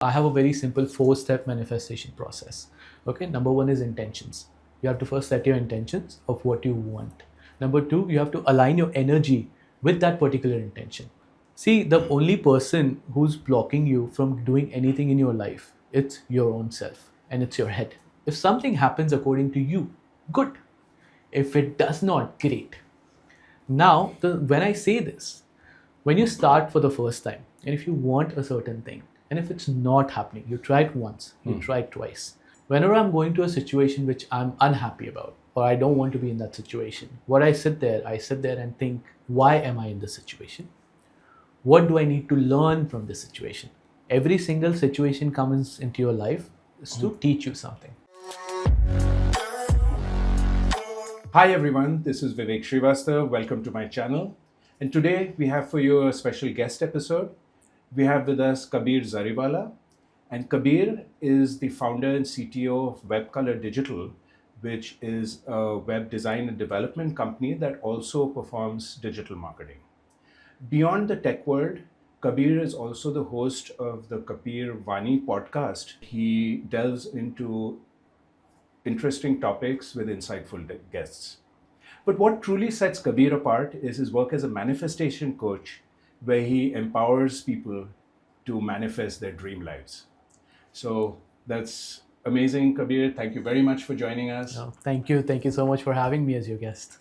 I have a very simple 4-step manifestation process. Okay, number one is intentions. You have to first set your intentions of what you want. Number two, you have to align your energy with that particular intention. See, the only person who's blocking you from doing anything in your life, it's your own self and it's your head. If something happens according to you, good. If it does not, great. Now, when I say this, when you start for the first time, and if you want a certain thing, and if it's not happening, you try it once, you try it twice. Whenever I'm going to a situation which I'm unhappy about, or I don't want to be in that situation, I sit there and think, why am I in this situation? What do I need to learn from this situation? Every single situation comes into your life is to teach you something. Hi everyone, this is Vivek Srivastav. Welcome to my channel. And today we have for you a special guest episode. We have with us Kabir Zariwala. And Kabir is the founder and CTO of WebColor Digital, which is a web design and development company that also performs digital marketing. Beyond the tech world, Kabir is also the host of the Kabir Vani podcast. He delves into interesting topics with insightful guests. But what truly sets Kabir apart is his work as a manifestation coach, where he empowers people to manifest their dream lives. So that's amazing, Kabir. Thank you very much for joining us. Oh, thank you. Thank you so much for having me as your guest.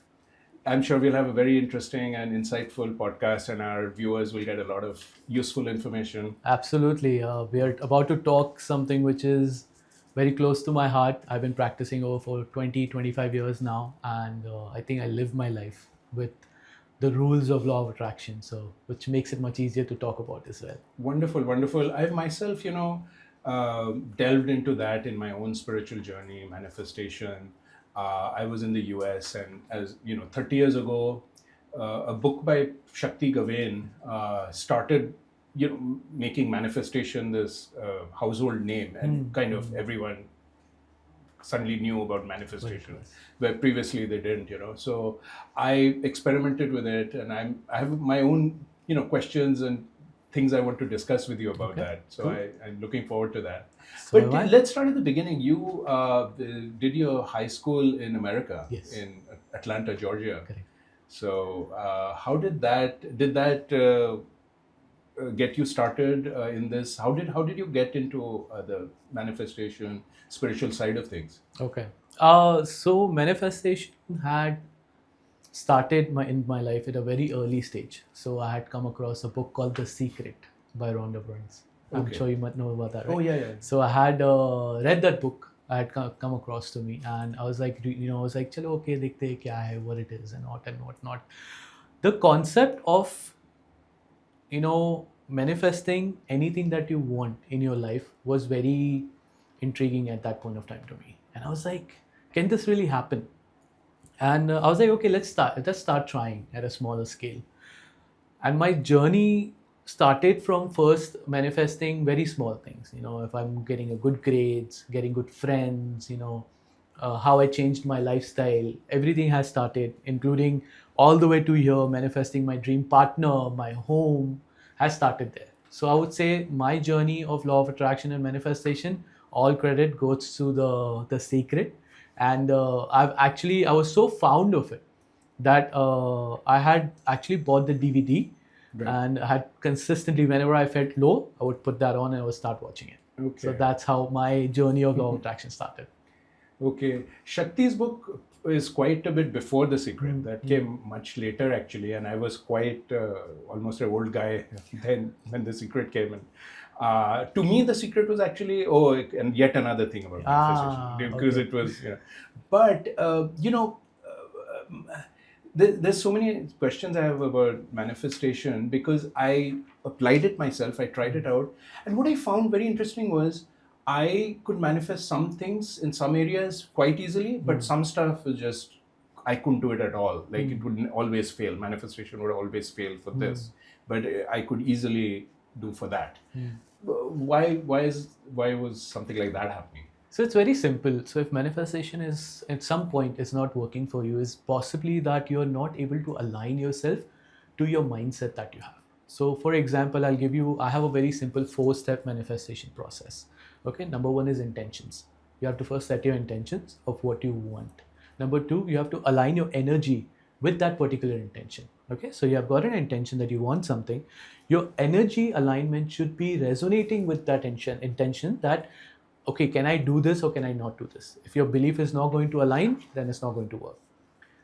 I'm sure we'll have a very interesting and insightful podcast, and our viewers will get a lot of useful information. Absolutely. We are about to talk something which is very close to my heart. I've been practicing over for 25 years now, and I think I live my life with the rules of law of attraction, so which makes it much easier to talk about as well. Wonderful, wonderful. I've myself, delved into that in my own spiritual journey, manifestation. I was in the US, and as you know, 30 years ago, a book by Shakti Gawain started making manifestation this household name, and kind of everyone suddenly knew about manifestation, where previously they didn't. So I experimented with it, and I have my own questions and things I want to discuss with you about that. So cool. I'm looking forward to that. So but let's start at the beginning. You did your high school in America, yes, in Atlanta, Georgia. Correct. So how did that get you started in this? How did you get into the manifestation spiritual side of things? Okay. So manifestation had started in my life at a very early stage. So I had come across a book called The Secret by Rhonda Burns. I'm Okay. sure you might know about that, right? Oh yeah. So I had read that book. I had come across to me, and I was like, chalo, okay, dekhte kya hai, what it is, and what not. The concept of, manifesting anything that you want in your life was very intriguing at that point of time to me. And I was like, can this really happen? And I was like, okay, let's start trying at a smaller scale. And my journey started from first manifesting very small things. If I'm getting a good grades, getting good friends, how I changed my lifestyle, everything has started, including all the way to here, manifesting my dream partner, my home, has started there. So I would say my journey of law of attraction and manifestation, all credit goes to the Secret. And I was so fond of it that I had actually bought the DVD. Right. And I had consistently, whenever I felt low, I would put that on and I would start watching it. Okay. So that's how my journey of law of attraction started. Okay. Shakti's book is quite a bit before The Secret. That came much later, actually, and I was quite almost an old guy then when The Secret came in. To me, The Secret was actually, and yet another thing about manifestation, because okay. it was, But, there's so many questions I have about manifestation, because I applied it myself, I tried it out, and what I found very interesting was I could manifest some things in some areas quite easily, but some stuff was just, I couldn't do it at all. Like it would always fail. Manifestation would always fail for this, but I could easily do for that. Why was something like that happening? So it's very simple. So if manifestation is at some point is not working for you, is possibly that you're not able to align yourself to your mindset that you have. So for example, I have a very simple 4-step manifestation process. Okay, number one is intentions. You have to first set your intentions of what you want. Number two, you have to align your energy with that particular intention. Okay, so you have got an intention that you want something. Your energy alignment should be resonating with that intention that, okay, can I do this or can I not do this? If your belief is not going to align, then it's not going to work.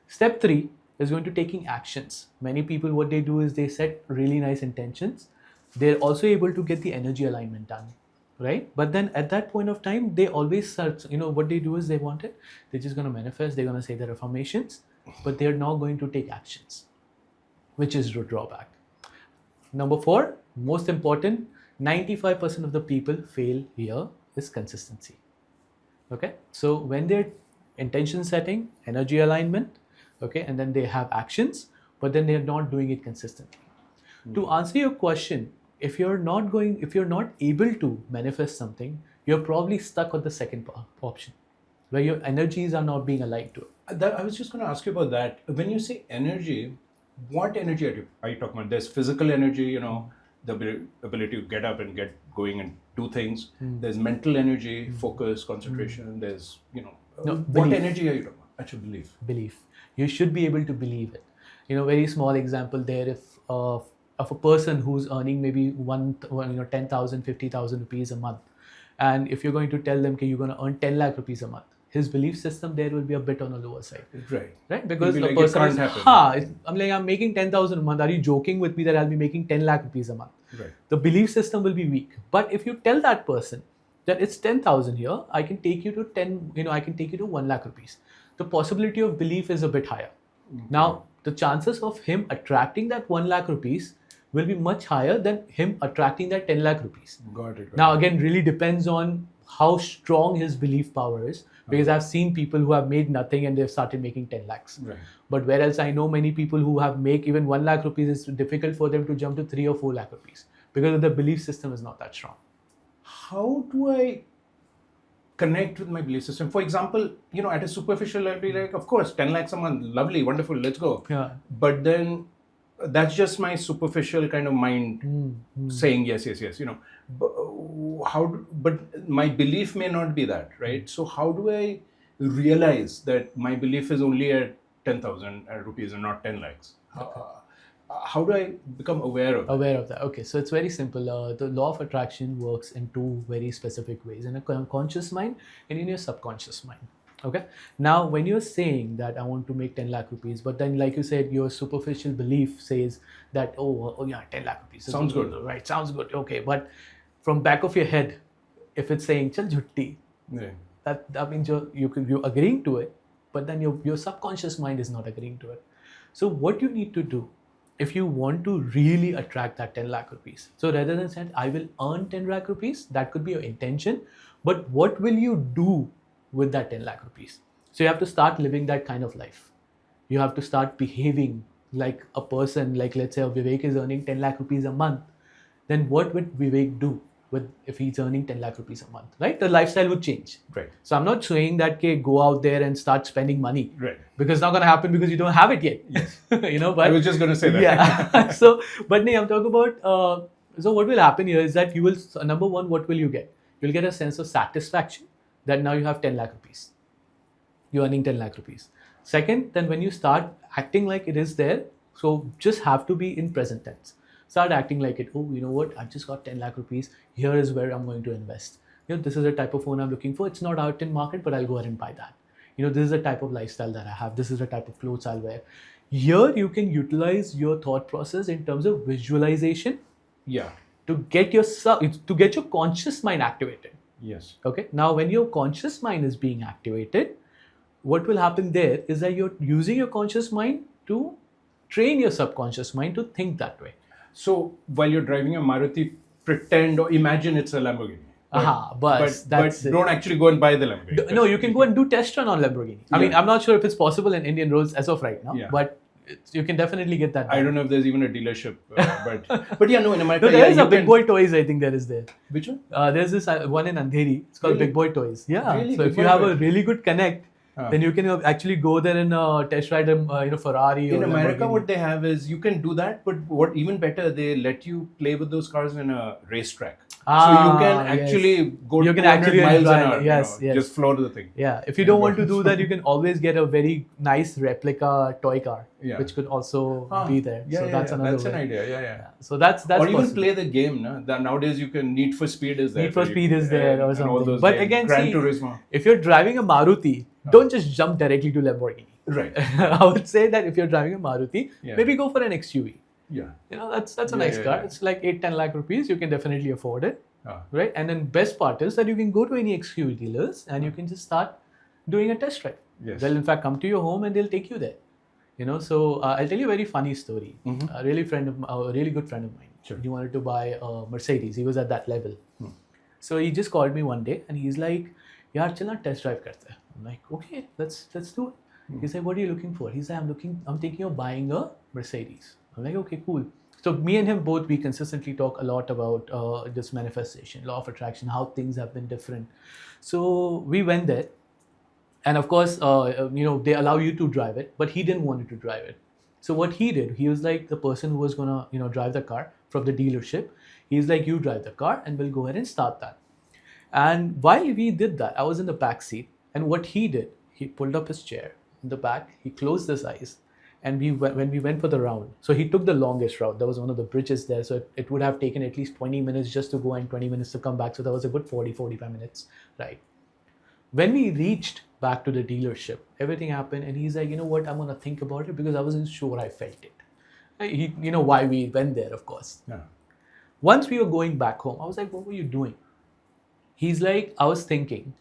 Step 3 is going to taking actions. Many people, what they do is they set really nice intentions. They're also able to get the energy alignment done, right? But then at that point of time, they always start, what they do is they want it. They're just going to manifest. They're going to say their affirmations, but they're not going to take actions, which is the drawback. Number 4, most important, 95% of the people fail here is consistency. Okay, so when they're intention setting, energy alignment, okay, and then they have actions, but then they're not doing it consistently. To answer your question, if you're not able to manifest something, you're probably stuck on the second option, where your energies are not being aligned to it. I was just going to ask you about that. When you say energy, what energy are you talking about? There's physical energy, the ability to get up and get going and do things. There's mental energy, focus, concentration. There's, what belief. energy are you talking about? Actually, Belief. You should be able to believe it. Very small example there. If of a person who's earning maybe 10,000, 50,000 rupees a month, and if you're going to tell them, okay, you're going to earn 10 lakh rupees a month, his belief system there will be a bit on the lower side. Right? Because the person is, I'm making 10,000 a month. Are you joking with me that I'll be making 10 lakh rupees a month? Right. The belief system will be weak. But if you tell that person that it's 10,000 here, I can take you to I can take you to 1 lakh rupees. The possibility of belief is a bit higher. Okay. Now, the chances of him attracting that 1 lakh rupees will be much higher than him attracting that 10 lakh rupees. Got it. Now, again, really depends on how strong his belief power is, because I've seen people who have made nothing and they've started making 10 lakhs. Right. But whereas I know many people who have make even 1 lakh rupees, it's difficult for them to jump to 3 or 4 lakh rupees because the belief system is not that strong. How do I connect with my belief system? For example, at a superficial, I'll be like, of course, 10 lakhs a month, lovely, wonderful, let's go. Yeah. But then that's just my superficial kind of mind saying yes. But my belief may not be that, right? So how do I realize that my belief is only at 10,000 rupees and not 10 lakhs? How do I become aware of that? Okay, so it's very simple. The law of attraction works in 2 very specific ways, in a conscious mind and in your subconscious mind. Okay, now when you're saying that I want to make 10 lakh rupees, but then like you said, your superficial belief says that, oh yeah, 10 lakh rupees. Sounds good. Right, sounds good. Okay, but from back of your head, if it's saying, chal jhutti, that means you're agreeing to it, but then your subconscious mind is not agreeing to it. So what you need to do, if you want to really attract that 10 lakh rupees, so rather than saying, I will earn 10 lakh rupees, that could be your intention, but what will you do with that 10 lakh rupees? So you have to start living that kind of life. You have to start behaving like a person, like let's say Vivek is earning 10 lakh rupees a month. Then what would Vivek do if he's earning 10 lakh rupees a month, right? The lifestyle would change. Right. So I'm not saying that, okay, go out there and start spending money. Right. Because it's not going to happen because you don't have it yet. Yes. But I was just going to say that. Yeah. I'm talking about, so what will happen here is that you will, number one, what will you get? You'll get a sense of satisfaction that now you have 10 lakh rupees. You're earning 10 lakh rupees. Second, then when you start acting like it is there, so just have to be in present tense. Start acting like it. Oh, you know what? I've just got 10 lakh rupees. Here is where I'm going to invest. This is the type of phone I'm looking for. It's not out in market, but I'll go ahead and buy that. This is the type of lifestyle that I have. This is the type of clothes I'll wear. Here you can utilize your thought process in terms of visualization. Yeah. To get your conscious mind activated. Yes. Okay. Now, when your conscious mind is being activated, what will happen there is that you're using your conscious mind to train your subconscious mind to think that way. So while you're driving a Maruti, pretend or imagine it's a Lamborghini. But don't actually go and buy the Lamborghini. No, you can go and do test run on Lamborghini. I mean, I'm not sure if it's possible in Indian roads as of right now, but you can definitely get that done. I don't know if there's even a dealership, but yeah, no, in America, there is a Big Boy Toys. I think there is there. Which one? There's this one in Andheri. It's called Big Boy Toys. Yeah. Really? So if you have a really good connect, then you can actually go there and test ride a Ferrari or In America, Lamborghini. what they have is you can do that, but what even better, they let you play with those cars in a racetrack. So you can actually go You can 200 actually miles an drive, hour, yes, yes. just floor the thing. Yeah, if you And don't go. want to do that, you can always get a very nice replica toy car, Yeah. which could also be there. Yeah, So yeah, that's yeah. another That's way. an idea. Yeah, yeah. So that's Or even possible. play the game. No? Nowadays you can Need for Speed is there. Need for where you Speed can- is there or and all something. those But games. again, Gran see, Turismo. if you're driving a Maruti, don't just jump directly to Lamborghini. Right. I would say that if you're driving a Maruti, Yeah. maybe go for an XUV. Yeah. That's a Yeah, nice yeah, car. yeah. It's like 8-10 lakh rupees. You can definitely afford it. Ah. Right? And then best part is that you can go to any XUV dealers and you can just start doing a test drive. Yes. They'll in fact come to your home and they'll take you there. So I'll tell you a very funny story. A really good friend of mine. Sure. He wanted to buy a Mercedes. He was at that level. So he just called me one day and he's like, "Yaar, chalna test drive karte hain." I'm like, "Okay, let's do it." He's like, "What are you looking for?" He's like, I'm thinking of buying a Mercedes. I'm like, "Okay, cool." So me and him both, we consistently talk a lot about this manifestation, law of attraction, how things have been different. So we went there. And of course, they allow you to drive it, but he didn't want to drive it. So what he did, he was like the person who was gonna, drive the car from the dealership. He's like, "You drive the car, and we'll go ahead and start that." And while we did that, I was in the back seat, and what he did, he pulled up his chair in the back, he closed his eyes, and when we went for the round, so he took the longest route. There was one of the bridges there, so it would have taken at least 20 minutes just to go and 20 minutes to come back. So that was a good 45 minutes, right? When we reached back to the dealership, everything happened, and he's like, "You know what? I'm gonna think about it because I wasn't sure I felt it." Why we went there, of course. Yeah. Once we were going back home, I was like, "What were you doing?" He's like, "I was thinking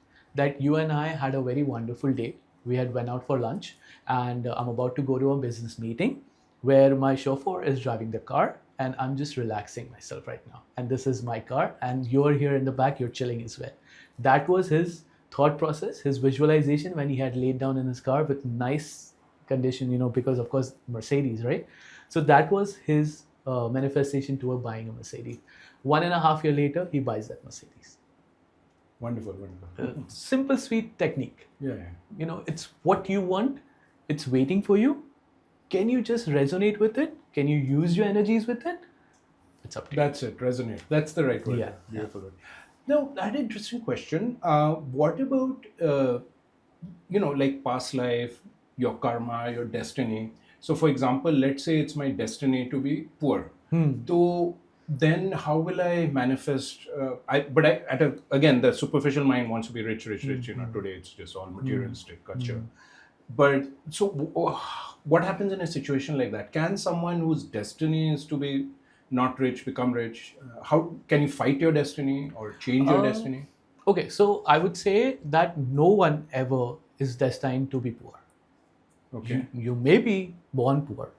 that you and I had a very wonderful day. We had went out for lunch, and I'm about to go to a business meeting where my chauffeur is driving the car, and I'm just relaxing myself right now. And this is my car, and you're here in the back, you're chilling as well." That was his thought process, his visualization when he had laid down in his car with nice condition, because of course Mercedes, right? So that was his manifestation toward buying a Mercedes. 1.5 years later, he buys that Mercedes. Wonderful, wonderful. Simple, sweet technique. Yeah. It's what you want. It's waiting for you. Can you just resonate with it? Can you use your energies with it? It's up to you. That's it. Resonate. That's the right word. Yeah. Beautiful word. Now, I had an interesting question. What about, like past life, your karma, your destiny? So, for example, let's say it's my destiny to be poor. So then how will I manifest? Again, the superficial mind wants to be rich, rich, rich. Today it's just all materialistic culture. But so what happens in a situation like that? Can someone whose destiny is to be not rich become rich? How can you fight your destiny or change your destiny? Okay, so I would say that no one ever is destined to be poor. Okay. You may be born poor,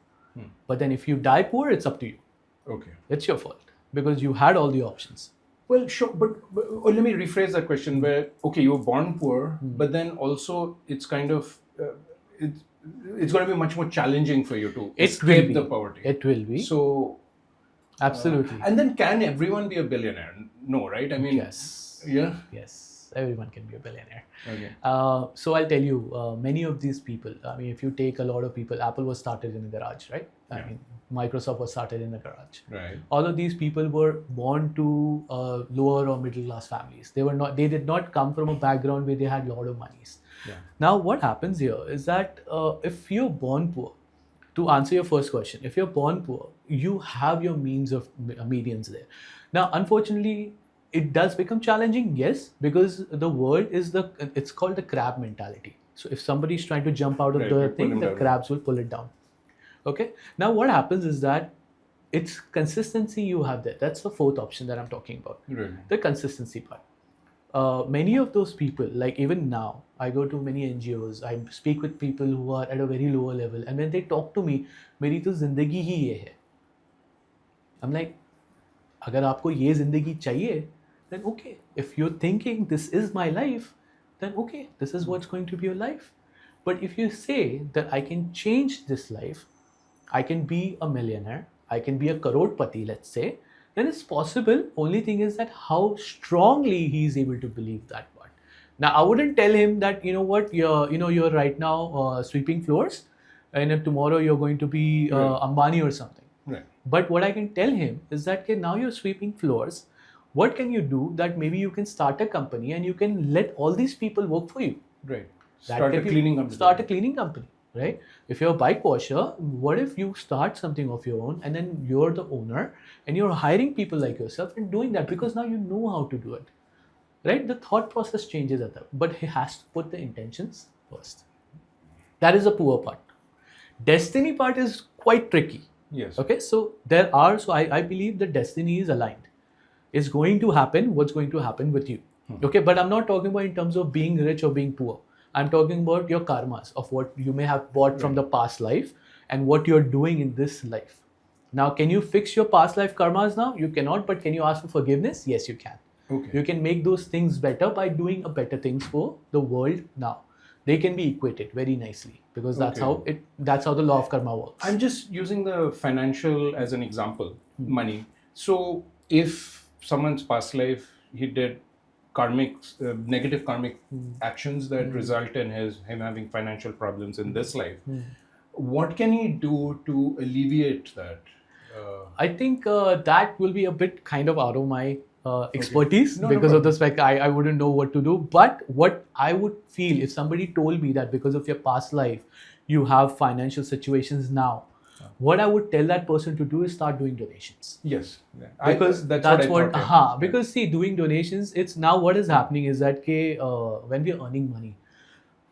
but then if you die poor, it's up to you. Okay. It's your fault because you had all the options. Well, sure, but let me rephrase that question. Where you were born poor, but then also it's kind of it's going to be much more challenging for you to escape the poverty. It will be. So absolutely. And then can everyone be a billionaire? No, right? I mean, yes. Yeah. Yes, everyone can be a billionaire. Okay. So I'll tell you, many of these people. I mean, if you take a lot of people, Apple was started in a garage, right? I mean, Microsoft was started in a garage. Right. All of these people were born to lower or middle class families. They did not come from a background where they had a lot of monies. Yeah. Now, what happens here is that if you're born poor, to answer your first question, if you're born poor, you have your means of medians there. Now, unfortunately, it does become challenging, yes, because the world it's called the crab mentality. So if somebody is trying to jump out of the thing, the crabs will pull it down. Okay. Now, what happens is that it's consistency you have there. That's the fourth option that I'm talking about. Really? The consistency part. Many of those people, like even now, I go to many NGOs, I speak with people who are at a very lower level, and when they talk to me, मेरी तो जिंदगी ही ये है. I'm like, अगर आपको ये जिंदगी चाहिए, then okay. If you're thinking this is my life, then okay, this is what's going to be your life. But if you say that I can change this life, I can be a millionaire, I can be a crorepati, let's say, then it's possible. Only thing is that how strongly he is able to believe that part. Now, I wouldn't tell him that, you're right now sweeping floors, and if tomorrow you're going to be Ambani or something. Right. But what I can tell him is that, okay, now you're sweeping floors. What can you do that maybe you can start a company and you can let all these people work for you? Right. That Start a can be- cleaning company. Start a cleaning company, right? If you're a bike washer, what if you start something of your own and then you're the owner and you're hiring people like yourself and doing that because now you know how to do it, right? The thought process changes at that, but he has to put the intentions first. That is the poor part. Destiny part is quite tricky. Yes. Okay, so I believe the destiny is aligned. It's going to happen what's going to happen with you. Okay, but I'm not talking about in terms of being rich or being poor. I'm talking about your karmas of what you may have bought from the past life and what you're doing in this life. Now, can you fix your past life karmas now? You cannot, but can you ask for forgiveness? Yes, you can. Okay. You can make those things better by doing a better things for the world now. They can be equated very nicely because that's how the law of karma works. I'm just using the financial as an example, money. So if someone's past life, he did negative karmic actions that result in him having financial problems in this life, what can he do to alleviate that? I think that will be a bit kind of out of my expertise No because of problem. the spec. I wouldn't know what to do. But what I would feel if somebody told me that because of your past life, you have financial situations now, what I would tell that person to do is start doing donations. Yes. Because that's what I thought, yeah. because see, doing donations, it's now what is happening is that when we are earning money,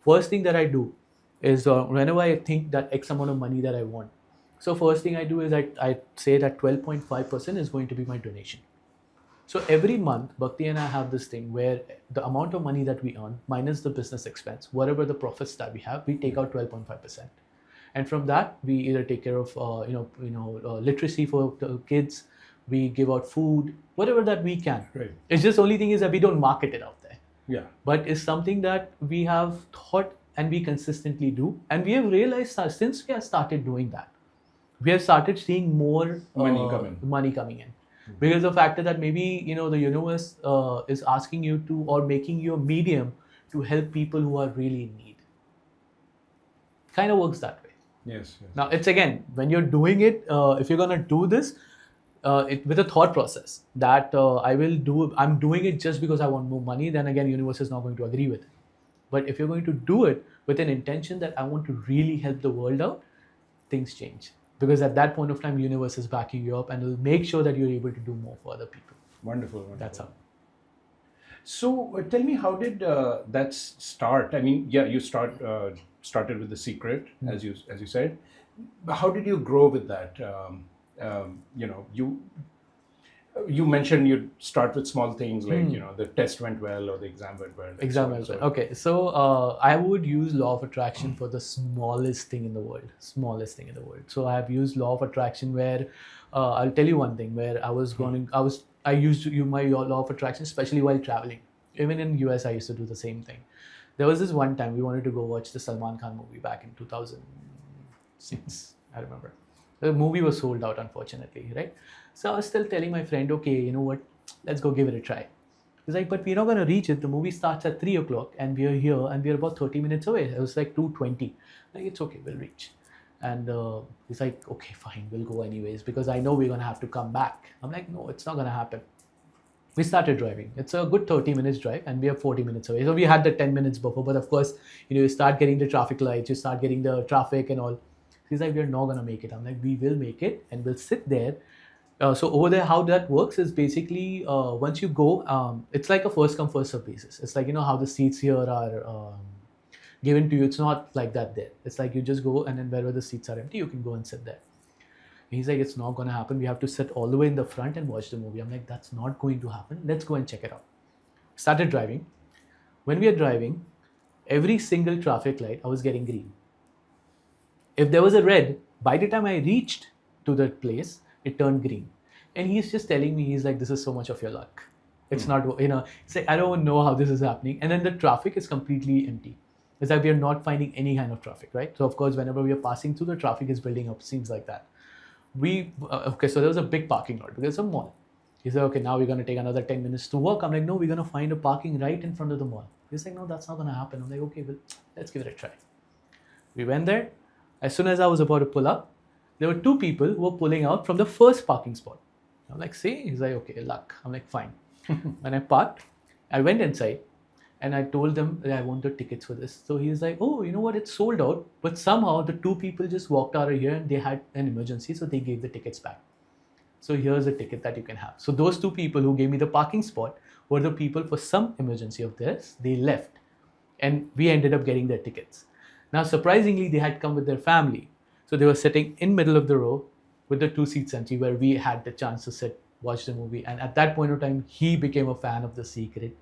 first thing that I do is whenever I think that X amount of money that I want, so first thing I do is I say that 12.5% is going to be my donation. So every month, Bhakti and I have this thing where the amount of money that we earn minus the business expense, whatever the profits that we have, we take out 12.5%. And from that, we either take care of literacy for the kids, we give out food, whatever that we can. Right. It's just only thing is that we don't market it out there. Yeah. But it's something that we have thought and we consistently do. And we have realized that since we have started doing that, we have started seeing more money coming in. Because the factor that maybe the universe is asking you to or making you a medium to help people who are really in need. Kind of works that way. Yes. Now it's again when you're doing it, if you're gonna do this, with a thought process that I'm doing it just because I want more money, then again universe is not going to agree with it. But if you're going to do it with an intention that I want to really help the world out, things change. Because at that point of time, universe is backing you up and will make sure that you're able to do more for other people. Wonderful. That's how. So tell me, how did that start? I mean, yeah, you started with The Secret, as you said. How did you grow with that? You mentioned you'd start with small things like the test went well or the exam went well. Exam went well. Okay, so I would use law of attraction for the smallest thing in the world. So I have used law of attraction where I'll tell you one thing where I used to use my law of attraction, especially while traveling. Even in US, I used to do the same thing. There was this one time we wanted to go watch the Salman Khan movie back in 2006. I remember. The movie was sold out, unfortunately, right? So I was still telling my friend, okay, you know what? Let's go give it a try. He's like, but we're not going to reach it. The movie starts at 3 o'clock and we're here and we're about 30 minutes away. It was like 2:20. Like, it's okay, we'll reach. And he's like, okay, fine, we'll go anyways because I know we're going to have to come back. I'm like, no, it's not going to happen. We started driving. It's a good 30 minutes drive and we are 40 minutes away. So we had the 10 minutes buffer. But of course, you start getting the traffic lights, you start getting the traffic and all. He's like, we're not going to make it. I'm like, we will make it and we'll sit there. So over there, how that works is basically once you go, it's like a first come, first serve basis. It's like, how the seats here are given to you. It's not like that there. It's like you just go and then wherever the seats are empty, you can go and sit there. And he's like, it's not going to happen. We have to sit all the way in the front and watch the movie. I'm like, that's not going to happen. Let's go and check it out. Started driving. When we are driving, every single traffic light, I was getting green. If there was a red, by the time I reached to the place, it turned green. And he's just telling me, he's like, this is so much of your luck. It's not, it's like, I don't know how this is happening. And then the traffic is completely empty. It's like we are not finding any kind of traffic, right? So of course, whenever we are passing through, the traffic is building up, seems like that. So there was a big parking lot because it's a mall. He said, okay, now we're going to take another 10 minutes to walk. I'm like, no, we're going to find a parking right in front of the mall. He's like, no, that's not gonna happen. I'm like, okay, well, let's give it a try. We went there. As soon as I was about to pull up, there were two people who were pulling out from the first parking spot. I'm like, see? He's like, okay, luck. I'm like, fine. When I parked, I went inside and I told them that I want the tickets for this. So he's like, oh, you know what? It's sold out. But somehow the two people just walked out of here and they had an emergency. So they gave the tickets back. So here's a ticket that you can have. So those two people who gave me the parking spot were the people for some emergency of theirs. They left and we ended up getting their tickets. Now, surprisingly, they had come with their family. So they were sitting in middle of the row with the two seats empty where we had the chance to sit, watch the movie. And at that point of time, he became a fan of The Secret.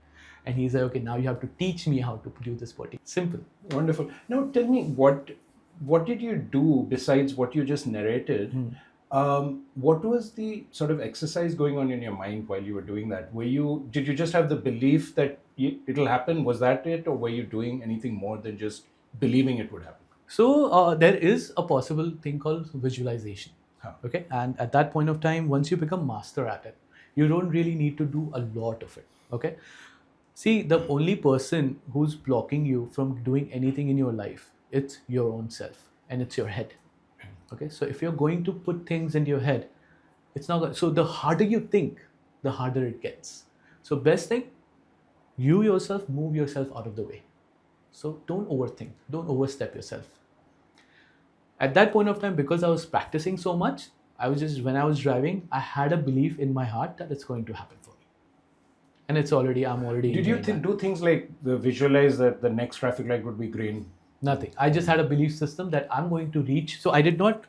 And he's like, okay, now you have to teach me how to do this potty. Simple. Wonderful. Now, tell me, what did you do besides what you just narrated? What was the sort of exercise going on in your mind while you were doing that? Did you just have the belief that it'll happen? Was that it? Or were you doing anything more than just believing it would happen? So there is a possible thing called visualization. Huh. Okay. And at that point of time, once you become master at it, you don't really need to do a lot of it. Okay. See, the only person who's blocking you from doing anything in your life, it's your own self and it's your head. Okay, so if you're going to put things into your head, it's not going. So the harder you think, the harder it gets. So best thing, you yourself move yourself out of the way. So don't overthink, don't overstep yourself. At that point of time, because I was practicing so much, when I was driving, I had a belief in my heart that it's going to happen for me. And I'm already. Did you do things like visualize that the next traffic light would be green? Nothing. I just had a belief system that I'm going to reach. So I did not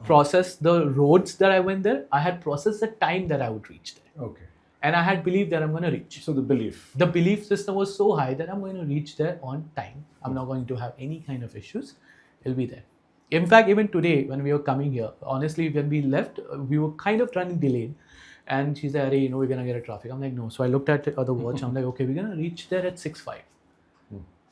process the roads that I went there. I had processed the time that I would reach there. Okay. And I had believed that I'm going to reach. So the belief system was so high that I'm going to reach there on time. I'm not going to have any kind of issues. It'll be there. In fact, even today, when we were coming here, honestly, when we left, we were kind of running delayed. And she said, hey, we're going to get a traffic. I'm like, no. So I looked at the watch. I'm like, okay, we're going to reach there at 6:05.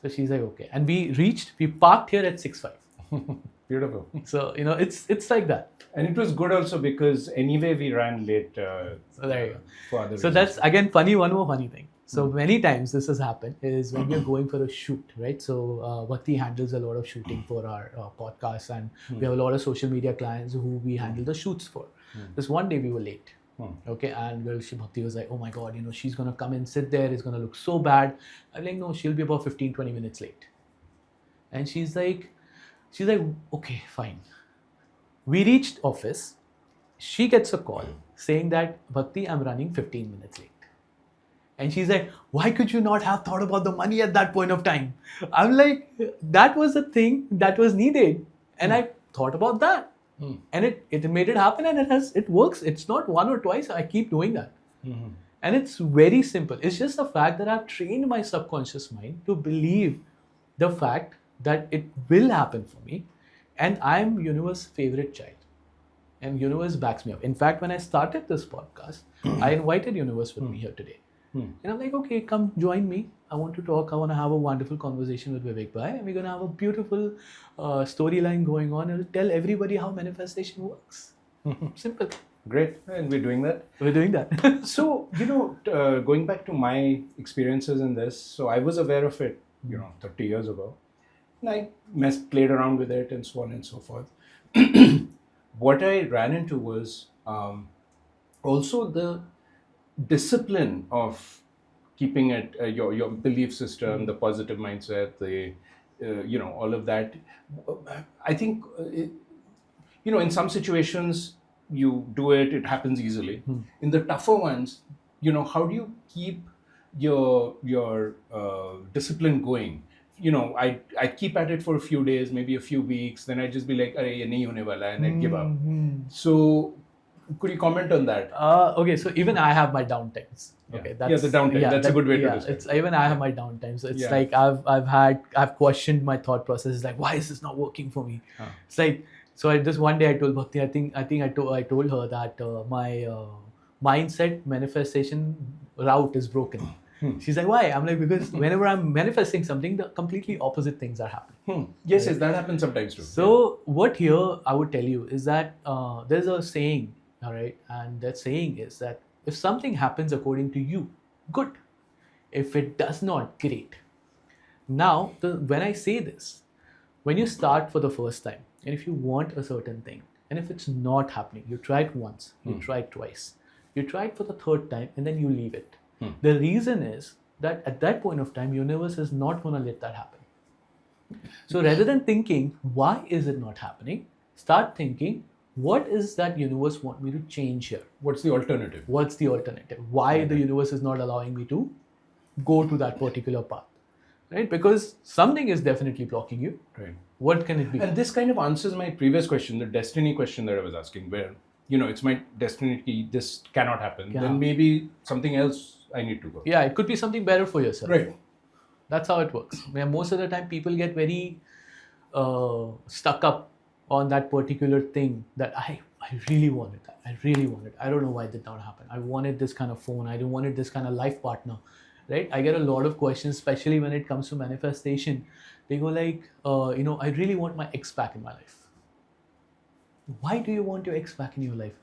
So she's like, okay. And we parked here at 6:05. Beautiful. So, it's like that. And it was good also because anyway we ran late. So there you go. For other So reasons. that's, again, one more funny thing. So many times this has happened is when we're going for a shoot, right? So Bhakti handles a lot of shooting for our podcast and we have a lot of social media clients who we handle the shoots for. This one day we were late. Okay, and Bhakti was like, oh my God, she's going to come and sit there. It's going to look so bad. I'm like, no, she'll be about 15-20 minutes late. And she's like, okay, fine. We reached office. She gets a call saying that, Bhakti, I'm running 15 minutes late. And she's like, why could you not have thought about the money at that point of time? I'm like, that was the thing that was needed. And I thought about that. And it made it happen and it works. It's not one or twice. I keep doing that. And it's very simple. It's just the fact that I've trained my subconscious mind to believe the fact that it will happen for me. And I'm universe's favorite child. And universe backs me up. In fact, when I started this podcast, I invited universe with me here today. And I'm like, okay, come join me. I want to talk. I want to have a wonderful conversation with Vivek Bhai. And we're going to have a beautiful storyline going on. And tell everybody how manifestation works. Simple. Great. And we're doing that. We're doing that. So, going back to my experiences in this, so I was aware of it, 30 years ago. And I played around with it and so on and so forth. What I ran into was also the discipline of keeping it your belief system, the positive mindset, the all of that. I think in some situations you do it happens easily. In the tougher ones, how do you keep your discipline going? I keep at it for a few days, maybe a few weeks, then I just be like, "Arey, ye nahi hone wala," and I'd give up. So could you comment on that? Okay, so even I have my downtimes. Okay, the downtime. That's a good way to describe it. Even I have my downtimes. So it's like I've questioned my thought process. It's like, why is this not working for me? It's like, so just one day I told Bhakti, I think I told her that my mindset manifestation route is broken. She's like, why? I'm like, because whenever I'm manifesting something, the completely opposite things are happening. Yes, that happens sometimes too. So what here I would tell you is that there's a saying, all right, and that saying is that if something happens according to you, good. If it does not, great. Now, when I say this, when you start for the first time, and if you want a certain thing, and if it's not happening, you try it once, you try it twice, you try it for the third time, and then you leave it. The reason is that at that point of time, universe is not going to let that happen. So rather than thinking, why is it not happening? Start thinking, what is that universe want me to change here? What's the alternative? What's the alternative? Why the universe is not allowing me to go to that particular path? Right? Because something is definitely blocking you. Right. What can it be? And this kind of answers my previous question, the destiny question that I was asking, where, it's my destiny, this cannot happen. Yeah. Then maybe something else I need to go. Yeah, it could be something better for yourself. Right. That's how it works. Where most of the time people get very stuck up on that particular thing that I really wanted that. I really wanted. I don't know why it did not happen. I wanted this kind of phone. I wanted this kind of life partner. Right? I get a lot of questions, especially when it comes to manifestation. They go like, I really want my ex back in my life. Why do you want your ex back in your life?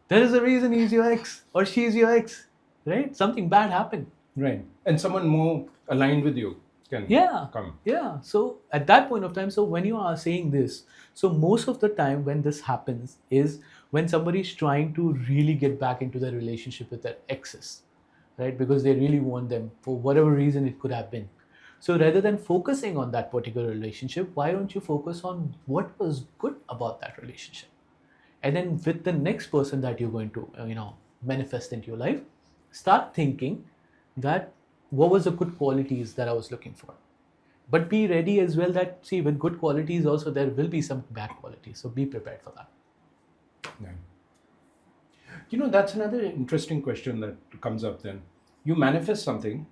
There is a reason he's your ex or she's your ex, right? Something bad happened. Right. And someone more aligned with you can come. Yeah. So at that point of time, so when you are saying this, so most of the time when this happens is when somebody is trying to really get back into their relationship with their exes, right? Because they really want them for whatever reason it could have been. So rather than focusing on that particular relationship, why don't you focus on what was good about that relationship? And then with the next person that you're going to, manifest into your life, start thinking that what was the good qualities that I was looking for. But be ready as well that, see, with good qualities also there will be some bad qualities. So be prepared for that. Yeah. That's another interesting question that comes up then. You manifest something,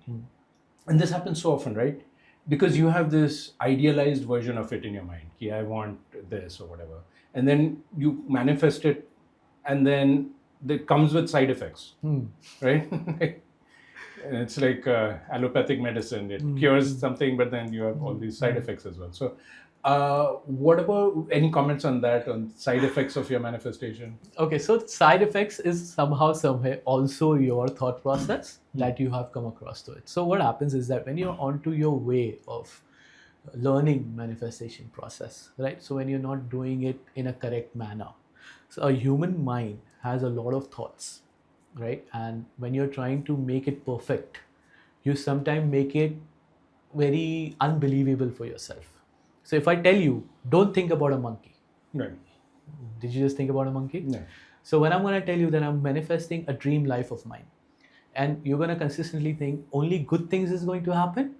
and this happens so often, right? Because you have this idealized version of it in your mind. Yeah, I want this or whatever. And then you manifest it, and then it comes with side effects, right? And it's like allopathic medicine. It cures something, but then you have all these side effects as well. So what about any comments on that, on side effects of your manifestation? Okay, so side effects is somewhere also your thought process that you have come across to it. So what happens is that when you're onto your way of learning manifestation process, right? So when you're not doing it in a correct manner, so a human mind has a lot of thoughts, right? And when you're trying to make it perfect, you sometimes make it very unbelievable for yourself. So if I tell you, don't think about a monkey. Right. Did you just think about a monkey? No. So when I'm going to tell you that I'm manifesting a dream life of mine, and you're going to consistently think only good things is going to happen,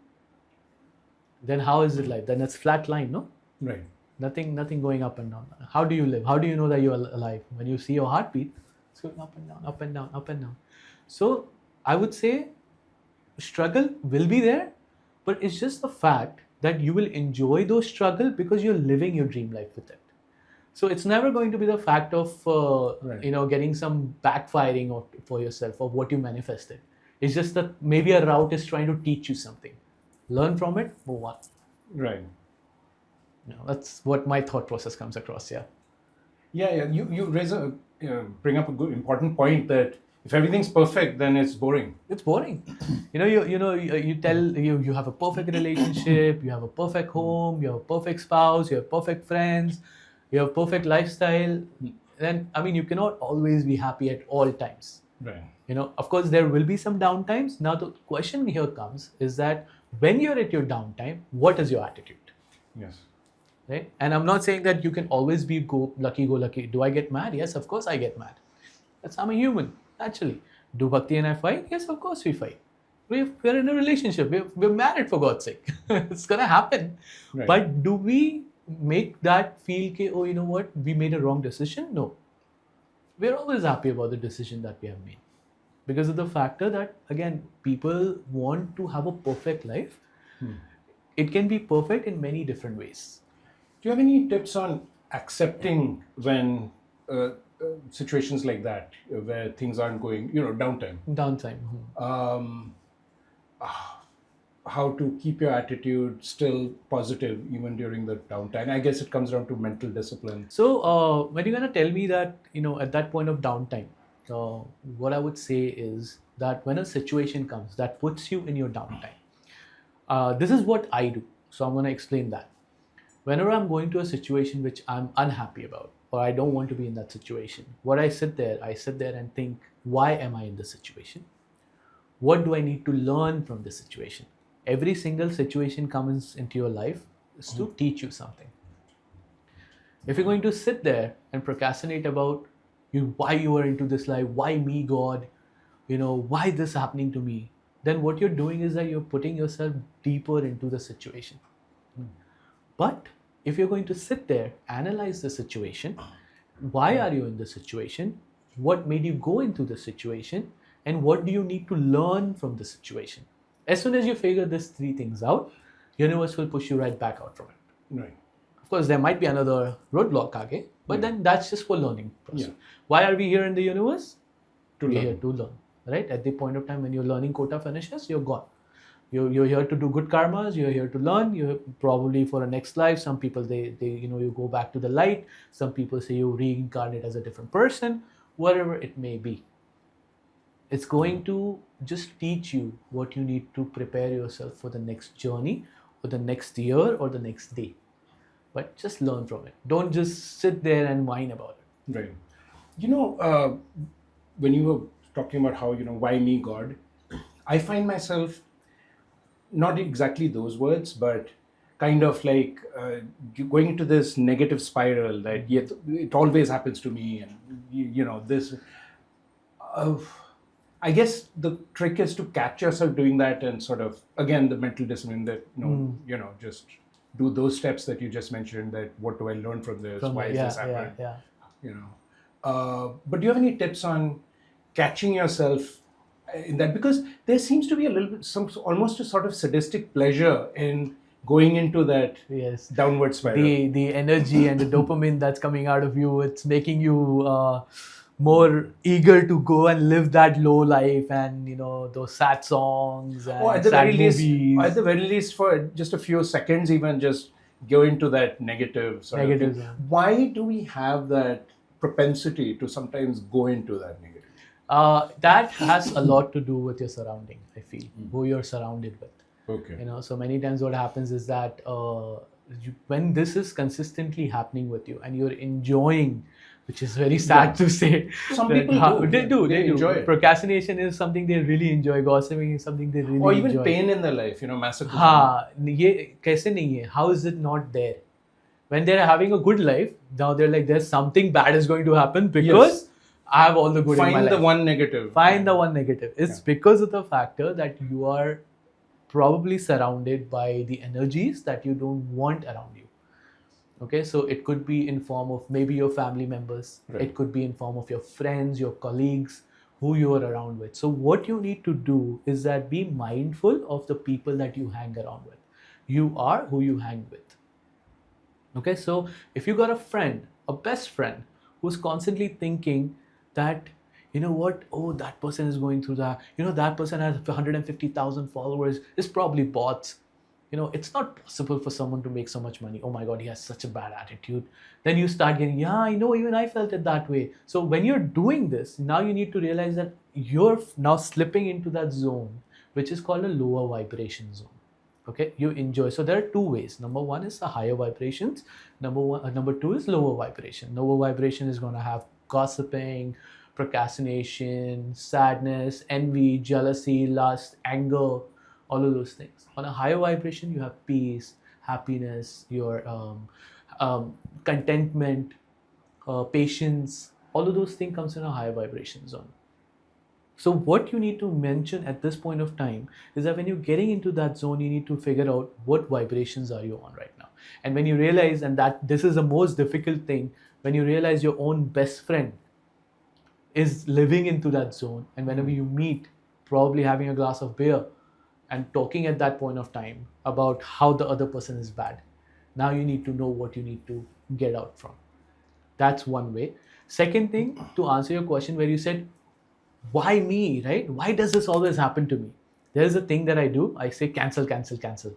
then how is it life? Then it's flat line, no? Right. Nothing going up and down. How do you live? How do you know that you're alive? When you see your heartbeat, it's going up and down, up and down, up and down. So I would say struggle will be there, but it's just the fact that you will enjoy those struggle because you're living your dream life with it. So it's never going to be the fact of getting some backfiring for yourself of what you manifested. It's just that maybe a route is trying to teach you something. Learn from it, move on. Right. That's what my thought process comes across. Yeah. Yeah. You bring up a good important point that if everything's perfect, then it's boring. It's boring. You have a perfect relationship, you have a perfect home, you have a perfect spouse, you have perfect friends, you have perfect lifestyle. Then you cannot always be happy at all times. Right. Of course, there will be some downtimes. Now the question here comes is that when you're at your downtime, what is your attitude? Yes. Right? And I'm not saying that you can always be go lucky. Do I get mad? Yes, of course I get mad. I'm a human, naturally. Do Bhakti and I fight? Yes, of course we fight. We're in a relationship. We're married, for God's sake. It's going to happen. Right. But do we make that feel, oh, you know what? We made a wrong decision? No. We're always happy about the decision that we have made. Because of the factor that, again, people want to have a perfect life. It can be perfect in many different ways. Do you have any tips on accepting when situations like that, where things aren't going, downtime? Downtime. How to keep your attitude still positive even during the downtime? I guess it comes down to mental discipline. So when you're going to tell me that, at that point of downtime, what I would say is that when a situation comes that puts you in your downtime, This is what I do. So I'm going to explain that. Whenever I'm going to a situation which I'm unhappy about, or I don't want to be in that situation, I sit there and think, why am I in this situation? What do I need to learn from this situation? Every single situation comes into your life is to teach you something. If you're going to sit there and procrastinate about why you are into this life, why me, God, why this happening to me, then what you're doing is that you're putting yourself deeper into the situation. But if you're going to sit there, analyze the situation, why are you in this situation? What made you go into the situation? And what do you need to learn from the situation? As soon as you figure these three things out, universe will push you right back out from it. Right. Of course, there might be another roadblock, but then that's just for learning process. Yeah. Why are we here in the universe? We're here to learn, right? At the point of time when your learning quota finishes, you're gone. You're here to do good karmas. You're here to learn. You're probably for a next life. Some people they you go back to the light. Some people say you reincarnate as a different person. Whatever it may be, it's going to just teach you what you need to prepare yourself for the next journey, or the next year, or the next day. But just learn from it. Don't just sit there and whine about it. Right. When you were talking about how why me, God, I find myself not exactly those words, but kind of like going into this negative spiral that yet it always happens to me, and this. I guess the trick is to catch yourself doing that, and sort of again the mental discipline that just do those steps that you just mentioned. That what do I learn from this? Why is this happening? But do you have any tips on catching yourself in that, because there seems to be a little bit almost a sort of sadistic pleasure in going into that downward spiral. The energy and the dopamine that's coming out of you, it's making you more eager to go and live that low life, and those sad songs and at the sad very movies. least, at the very least, for just a few seconds, even just go into that negative sort of thing. Why do we have that propensity to sometimes go into that negative? That has a lot to do with your surrounding, I feel, who you're surrounded with. Okay. So many times what happens is that when this is consistently happening with you and you're enjoying, which is very sad to say. Some people do. They enjoy it. Procrastination is something they really enjoy. Gossiping is something they really enjoy. Or even pain in their life, masochism. ये कैसे नहीं है? How is it not there? When they're having a good life, now they're like, there's something bad is going to happen because I have all the good in my life. Find the one negative. Find the one negative. It's because of the factor that you are probably surrounded by the energies that you don't want around you. Okay, so it could be in form of maybe your family members. Right. It could be in form of your friends, your colleagues, who you are around with. So what you need to do is that be mindful of the people that you hang around with. You are who you hang with. Okay, so if you got a friend, a best friend, who's constantly thinking that, that person is going through that, that person has 150,000 followers, it's probably bots. It's not possible for someone to make so much money. Oh my God, he has such a bad attitude. Then you start getting, I know, even I felt it that way. So when you're doing this, now you need to realize that you're now slipping into that zone, which is called a lower vibration zone. Okay, you enjoy. So there are two ways. Number one is the higher vibrations. Number two is lower vibration. Lower vibration is going to have gossiping, procrastination, sadness, envy, jealousy, lust, anger, all of those things. On a higher vibration, you have peace, happiness, your contentment, patience. All of those things comes in a higher vibration zone. So what you need to mention at this point of time is that when you're getting into that zone, you need to figure out what vibrations are you on right now. And when you realize, and that this is the most difficult thing, when you realize your own best friend is living into that zone, and whenever you meet, probably having a glass of beer and talking at that point of time about how the other person is bad, now you need to know what you need to get out from. That's one way. Second thing, to answer your question where you said, why me, right? Why does this always happen to me? There's a thing that I do. I say cancel, cancel, cancel.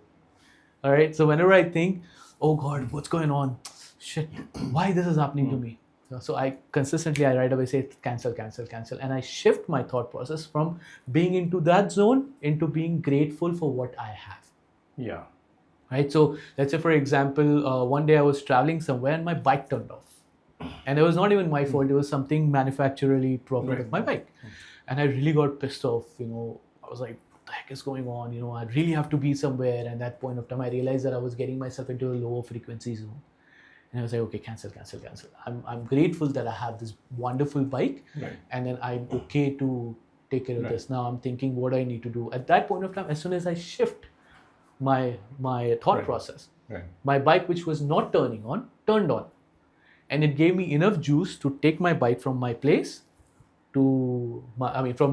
All right. So whenever I think, oh God, what's going on? Shit, why this is happening to me? So I right away say cancel, cancel, cancel. And I shift my thought process from being into that zone into being grateful for what I have. Yeah. right? So let's say, for example, one day I was traveling somewhere and my bike turned off. And it was not even my fault. It was something manufacturally problem with my bike. And I really got pissed off. I was like, what the heck is going on? I really have to be somewhere. And at that point of time, I realized that I was getting myself into a lower frequency zone. And I was like, okay, cancel. I'm grateful that I have this wonderful bike. Right. And then I'm okay to take care of this. Now I'm thinking what I need to do. At that point of time, as soon as I shift my thought process, my bike, which was not turning on, turned on. And it gave me enough juice to take my bike from my place from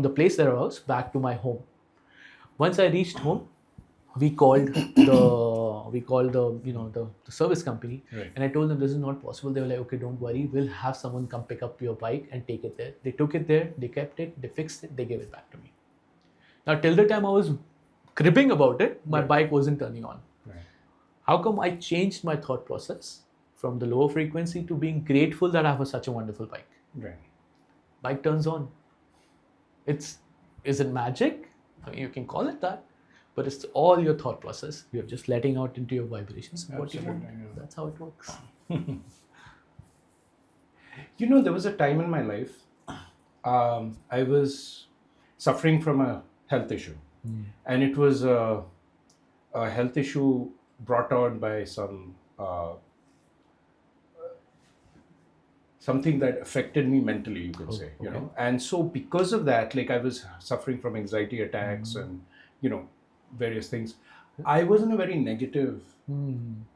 the place that I was back to my home. Once I reached home, we called the service company, and I told them this is not possible. They were like, okay, don't worry, we'll have someone come pick up your bike and take it there. They took it there, they kept it, they fixed it, they gave it back to me. Now, till the time I was cribbing about it, my bike wasn't turning on. How come I changed my thought process from the lower frequency to being grateful that I have such a wonderful bike? Bike turns on. Is it magic? I mean, you can call it that, but it's all your thought process. You're just letting out into your vibrations what you want. That's how it works. There was a time in my life, I was suffering from a health issue. And it was a health issue brought on by something that affected me mentally, you could say, And so because of that, like I was suffering from anxiety attacks and, various things. I was in a very negative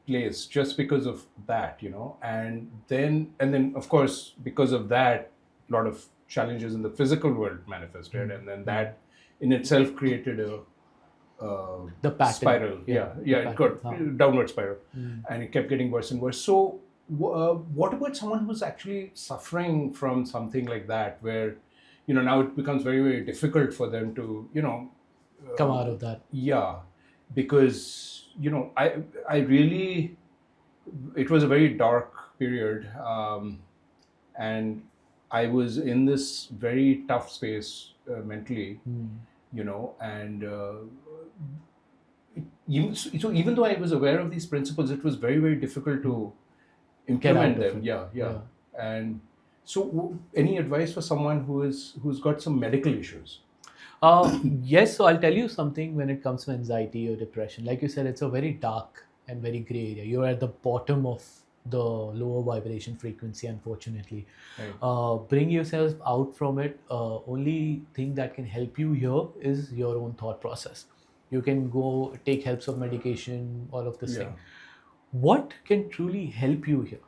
place just because of that, and then of course, because of that, a lot of challenges in the physical world manifested, and then that in itself created the pattern. Spiral. It got downward spiral, and it kept getting worse and worse. So what about someone who's actually suffering from something like that, where now it becomes very, very difficult for them to come out of that? Because I really, it was a very dark period, and I was in this very tough space mentally, and even though I was aware of these principles, it was very, very difficult to implement them. And so any advice for someone who's got some medical issues? Yes, so I'll tell you something when it comes to anxiety or depression. Like you said, it's a very dark and very gray area. You're at the bottom of the lower vibration frequency, unfortunately. Bring yourself out from it. Only thing that can help you here is your own thought process. You can go take helps of medication, all of this thing. What can truly help you here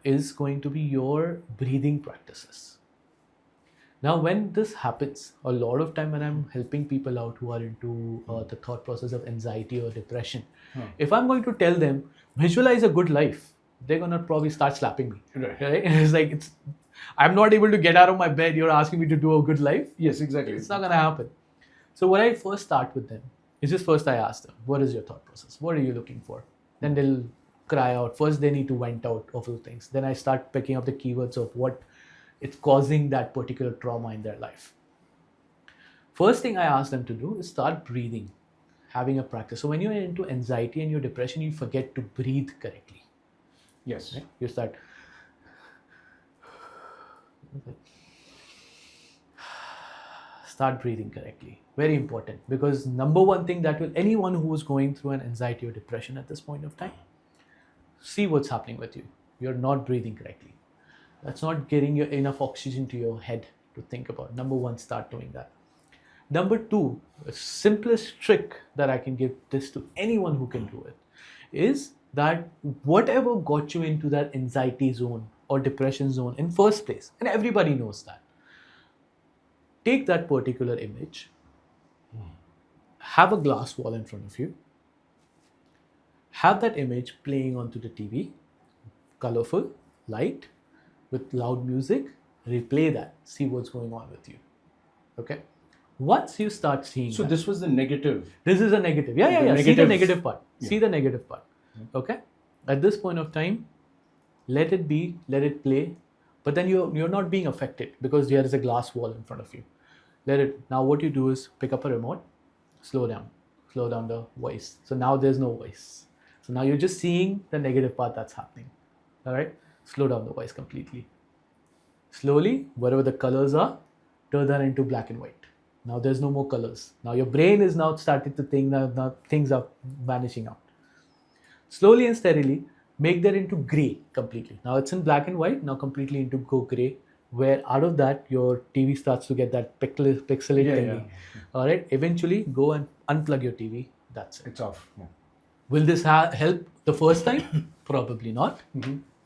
is going to be your breathing practices. Now, when this happens, a lot of time when I'm helping people out who are into the thought process of anxiety or depression, if I'm going to tell them, visualize a good life, they're going to probably start slapping me. Right? It's like, I'm not able to get out of my bed, you're asking me to do a good life? Yes, exactly. It's not going to happen. So what I first start with them is just first I ask them, what is your thought process? What are you looking for? Then they'll cry out. First, they need to vent out a few things. Then I start picking up the keywords of what it's causing that particular trauma in their life. First thing I ask them to do is start breathing, having a practice. So when you're into anxiety and your depression, you forget to breathe correctly. Yes. Right? You start breathing correctly. Very important, because number one thing that will anyone who is going through an anxiety or depression at this point of time, see what's happening with you. You're not breathing correctly. That's not getting you enough oxygen to your head to think about. Number one, start doing that. Number two, the simplest trick that I can give this to anyone who can do it is that whatever got you into that anxiety zone or depression zone in first place, and everybody knows that, take that particular image, have a glass wall in front of you, have that image playing onto the TV, colorful, light, with loud music, replay that, see what's going on with you. Okay? Once you start seeing so that, this was the negative. This is a negative. Yeah. Negative. See the negative part. See the negative part. Okay? At this point of time, let it be, let it play, but then you're not being affected because there is a glass wall in front of you. Let it. Now what you do is pick up a remote, slow down. slow down the voice. So now there's no voice. So now you're just seeing the negative part that's happening. All right, slow down the voice completely. Slowly, wherever the colors are, turn that into black and white. Now there's no more colors. Now your brain is now starting to think that now things are vanishing out. Slowly and steadily, make that into gray completely. Now it's in black and white, now completely into go gray, where out of that your TV starts to get that pixelate Yeah, thingy. yeah. All right, eventually go and unplug your TV. That's it. It's off. Yeah. Will this help the first time? Probably not.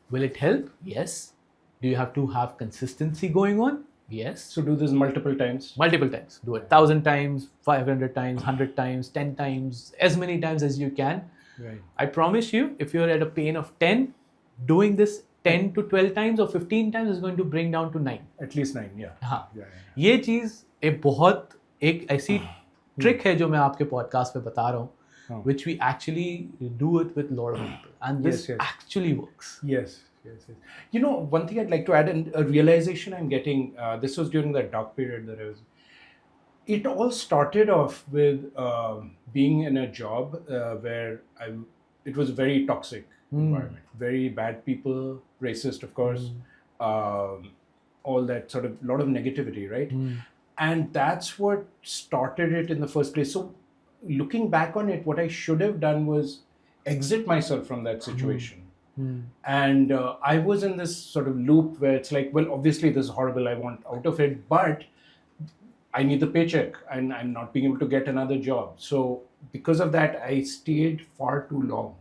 Will it help? Yes. Do you have to have consistency going on? Yes. So do this multiple times. Multiple times. Do it 1,000 times, 500 times, 100 times, 10 times, as many times as you can. Right. I promise you, if you're at a pain of 10, doing this 10 to 12 times or 15 times is going to bring down to 9. At least 9, yeah. हाँ, Yeah. ये चीज़ एक ऐसी trick है जो मैं आपके podcast पे बता रहा हूँ, which we actually do it with a lot of people, and this Yes. actually works. Yes. You know, one thing I'd like to add, and a realization I'm getting, this was during that dark period that I was. It all started off with being in a job where it was a very toxic environment, very bad people, racist, of course, all that sort of lot of negativity, right? And that's what started it in the first place. So looking back on it, what I should have done was exit myself from that situation. And I was in this sort of loop where it's like, well, obviously this is horrible, I want out of it, but I need the paycheck and I'm not being able to get another job. So because of that, I stayed far too long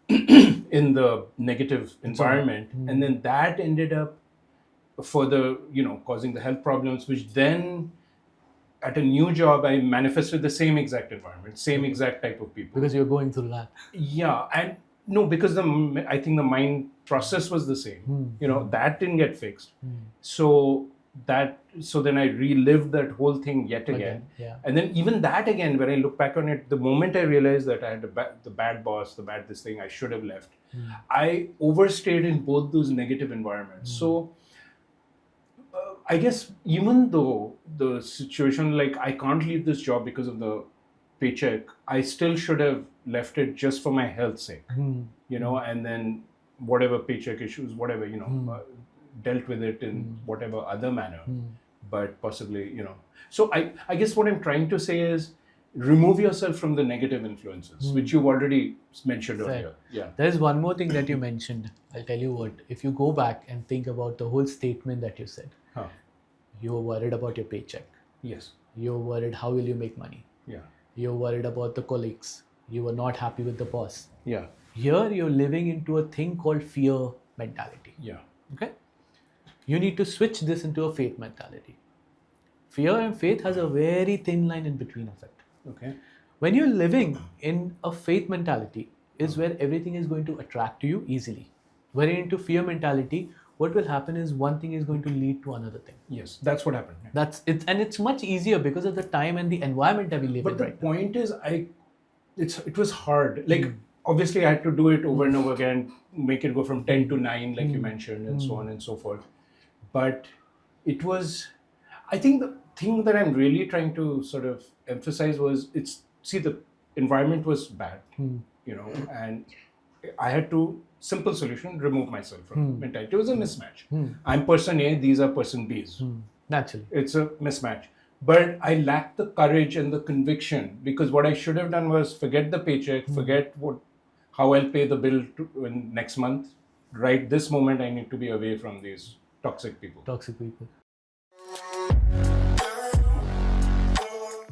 in the negative environment. And then that ended up further, causing the health problems, which then at a new job, I manifested the same exact environment, same exact type of people. Because you're going through that. Yeah, and no, because I think the mind process was the same. That didn't get fixed. So then I relived that whole thing yet again. Yeah. And then even that again, when I look back on it, the moment I realized that I had the bad boss, this thing, I should have left. I overstayed in both those negative environments. So I guess even though the situation, like I can't leave this job because of the paycheck, I still should have left it just for my health's sake, and then whatever paycheck issues, whatever, dealt with it in whatever other manner, but possibly, So I guess what I'm trying to say is remove yourself from the negative influences, which you've already mentioned earlier. Yeah. There's one more thing that you mentioned. I'll tell you what, if you go back and think about the whole statement that you said, you were worried about your paycheck. Yes. You're worried, how will you make money? Yeah. You're worried about the colleagues. You were not happy with the boss. Yeah. Here you're living into a thing called fear mentality. Yeah. Okay? You need to switch this into a faith mentality. Fear and faith has a very thin line in between of it. Okay. When you're living in a faith mentality is where everything is going to attract to you easily. When you're into fear mentality, what will happen is one thing is going to lead to another thing. Yes, that's what happened. And it's much easier because of the time and the environment that we live in. But the right point is, it was hard. Like obviously, I had to do it over and over again, make it go from 10 to 9, like you mentioned, and so on and so forth. But it was, I think the thing that I'm really trying to sort of emphasize was the environment was bad, and I had to, simple solution, remove myself from mentality. It was a mismatch. I'm person A, these are person B's. Naturally. It's a mismatch. But I lacked the courage and the conviction, because what I should have done was forget the paycheck, forget how I'll pay the bill next month. Right this moment, I need to be away from these toxic people. Toxic people.